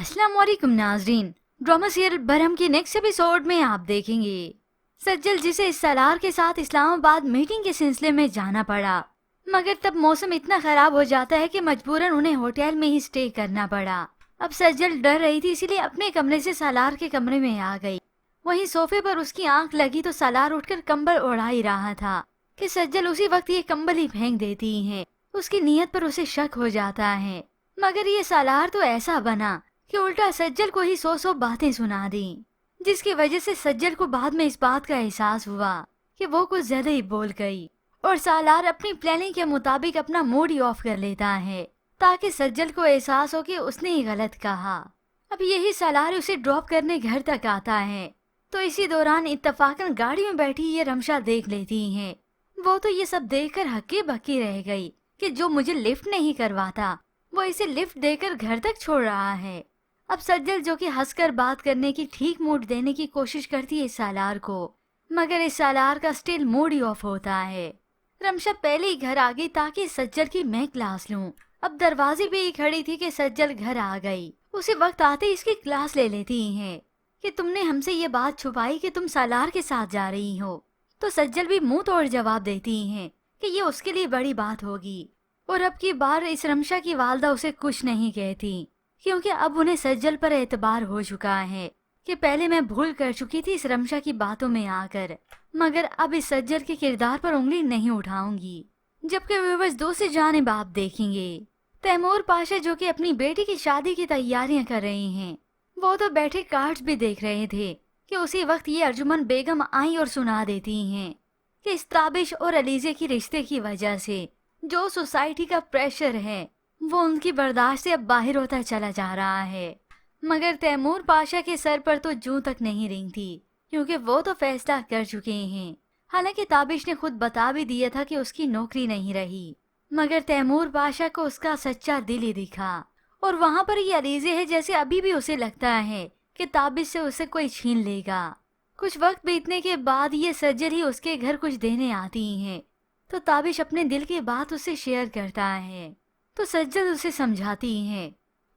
अस्सलाम वालेकुम नाजरीन। ड्रामा सीरियल बरहम की नेक्स्ट एपिसोड में आप देखेंगे सज्जल जिसे इस सालार के साथ इस्लामाबाद मीटिंग के सिलसिले में जाना पड़ा, मगर तब मौसम इतना खराब हो जाता है कि मजबूरन उन्हें होटल में ही स्टे करना पड़ा। अब सज्जल डर रही थी, इसीलिए अपने कमरे से सालार के कमरे में आ गई। वहीं सोफे पर उसकी आंख लगी तो सालार उठकर कंबल ओढ़ा ही रहा था कि सज्जल उसी वक्त ये कंबल ही फेंक देती है। उसकी नीयत पर उसे शक हो जाता है, मगर ये सालार तो ऐसा बना कि उल्टा सज्जल को ही सौ बातें सुना दी, जिसकी वजह से सज्जल को बाद में इस बात का एहसास हुआ कि वो कुछ ज्यादा ही बोल गई और सालार अपनी प्लानिंग के मुताबिक अपना मूड ही ऑफ कर लेता है ताकि सज्जल को एहसास हो कि उसने ही गलत कहा। अब यही सालार उसे ड्रॉप करने घर तक आता है, तो इसी दौरान इत्तफाकन गाड़ी में बैठी ये रमशा देख लेती है। वो तो ये सब देखकर हक्की बक्की रह गई कि जो मुझे लिफ्ट नहीं करवाता वो इसे लिफ्ट देकर घर तक छोड़ रहा है। अब सज्जल जो कि हंसकर बात करने की ठीक मूड देने की कोशिश करती है इस सालार को, मगर इस सालार का स्टिल मूड ही ऑफ होता है। रमशा पहले ही घर आ गई ताकि सज्जल की मैं क्लास लूं। अब दरवाजे पे ही खड़ी थी कि सज्जल घर आ गई। उसी वक्त आते ही इसकी क्लास ले लेती हैं कि तुमने हमसे ये बात छुपाई कि तुम सालार के साथ जा रही हो। तो सज्जल भी मुंह तोड़ जवाब देती हैं कि ये उसके लिए बड़ी बात होगी। और अब की बार इस रमशा की वालदा उसे कुछ नहीं कहती, क्योंकि अब उन्हें सज्जल पर एतबार हो चुका है कि पहले मैं भूल कर चुकी थी इस रमशा की बातों में आकर, मगर अब इस सज्जल के किरदार पर उंगली नहीं उठाऊंगी। जबकि व्यूअर्स दूसरी जानिब आप देखेंगे तैमूर पाशा जो कि अपनी बेटी की शादी की तैयारियां कर रहे हैं, वो तो बैठे कार्ड्स भी देख रहे थे कि उसी वक्त ये अर्जुमन बेगम आई और सुना देती हैं कि इस ताबिश और अलीजे की रिश्ते की वजह से जो सोसाइटी का प्रेशर है वो उनकी बर्दाश्त से अब बाहर होता चला जा रहा है। मगर तैमूर पाशा के सर पर तो जूं तक नहीं रेंगती, क्योंकि वो तो फैसला कर चुके हैं। हालांकि ताबिश ने खुद बता भी दिया था कि उसकी नौकरी नहीं रही, मगर तैमूर पाशा को उसका सच्चा दिल ही दिखा। और वहाँ पर ये अलीजे है जैसे अभी भी उसे लगता है कि ताबिश से उसे कोई छीन लेगा। कुछ वक्त बीतने के बाद ये सज्जल ही उसके घर कुछ देने आती हैं, तो ताबिश अपने दिल की बात उससे शेयर करता है। तो सज्जल उसे समझाती हैं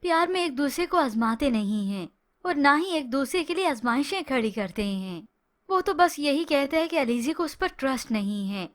प्यार में एक दूसरे को आजमाते नहीं हैं और ना ही एक दूसरे के लिए आजमाइशें खड़ी करते हैं। वो तो बस यही कहता है कि अलीजे को उस पर ट्रस्ट नहीं है,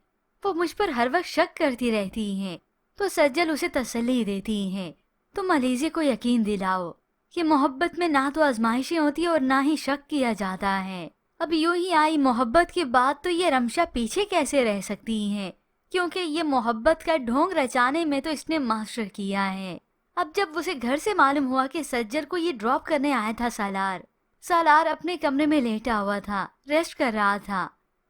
वो मुझ पर हर वक्त शक करती रहती हैं। तो सज्जल उसे तसल्ली देती हैं, तुम अलीजे को यकीन दिलाओ कि मोहब्बत में ना तो आजमाइशें होती और ना ही शक किया जाता है। अब यूं ही आई मोहब्बत के बाद तो ये रमशा पीछे कैसे रह सकती हैं, क्योंकि ये मोहब्बत का ढोंग रचाने में तो इसने मास्टर किया है। अब जब उसे घर से मालूम हुआ कि सज्जल को ये ड्रॉप करने आया था सालार अपने कमरे में लेटा हुआ था, रेस्ट कर रहा था।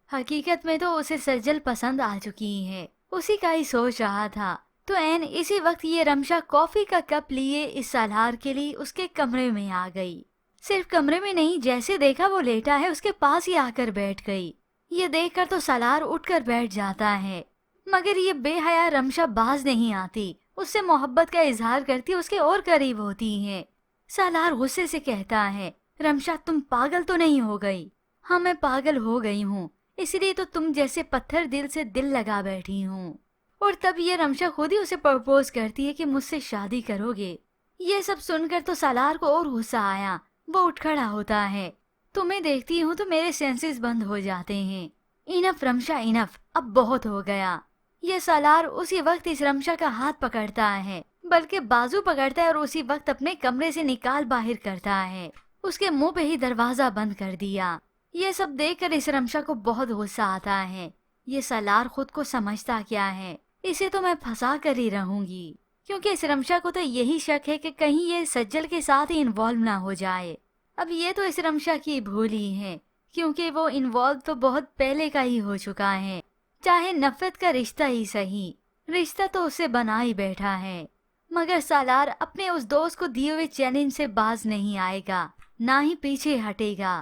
हकीकत में तो उसे सज्जल पसंद आ चुकी है, उसी का ही सोच रहा था। तो एन इसी वक्त ये रमशा कॉफी का कप लिए इस सालार के लिए उसके कमरे में आ गई। सिर्फ कमरे में नहीं, जैसे देखा वो लेटा है उसके पास ही आकर बैठ गई। ये देखकर तो सालार उठकर बैठ जाता है, मगर ये बेहया रमशा बाज नहीं आती, उससे मोहब्बत का इजहार करती, उसके और करीब होती है। सालार गुस्से से कहता है रमशा तुम पागल तो नहीं हो गई? हाँ मैं पागल हो गई हूँ, इसलिए तो तुम जैसे पत्थर दिल से दिल लगा बैठी हूँ। और तब ये रमशा खुद ही उसे प्रपोज करती है कि मुझसे शादी करोगे। ये सब सुनकर तो सालार को और गुस्सा आया, वो उठ खड़ा होता है। तुम्हें देखती हूँ तो मेरे सेंसेस बंद हो जाते हैं। इनफ रमशा इनफ, अब बहुत हो गया। ये सालार उसी वक्त इस रमशा का हाथ पकड़ता है, बल्कि बाजू पकड़ता है और उसी वक्त अपने कमरे से निकाल बाहर करता है। उसके मुंह पे ही दरवाजा बंद कर दिया। ये सब देखकर इस रमशा को बहुत गुस्सा आता है। ये सालार खुद को समझता क्या है, इसे तो मैं फंसा कर ही रहूंगी, क्योंकि इस रमशा को तो यही शक है कि कहीं ये सज्जल के साथ ही इन्वॉल्व ना हो जाए। अब ये तो इस रमशा की भूल ही है, क्योंकि वो इन्वॉल्व तो बहुत पहले का ही हो चुका है। चाहे नफरत का रिश्ता ही सही, रिश्ता तो उसे बना ही बैठा है। मगर सालार अपने उस दोस्त को दिए हुए चैलेंज से बाज नहीं आएगा, ना ही पीछे हटेगा।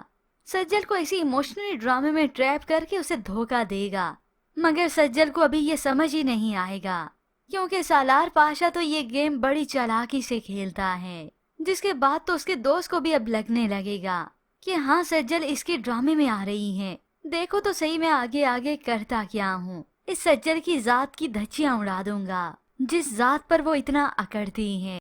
सज्जल को इसी इमोशनली ड्रामे में ट्रैप करके उसे धोखा देगा, मगर सज्जल को अभी ये समझ ही नहीं आएगा, क्योंकि सालार पाशा तो ये गेम बड़ी चालाकी से खेलता है, जिसके बाद तो उसके दोस्त को भी अब लगने लगेगा कि हाँ सज्जल इसके ड्रामे में आ रही है। देखो तो सही मैं आगे आगे करता क्या हूँ, इस सज्जल की जात की धज्जियां उड़ा दूंगा जिस जात पर वो इतना अकड़ती है।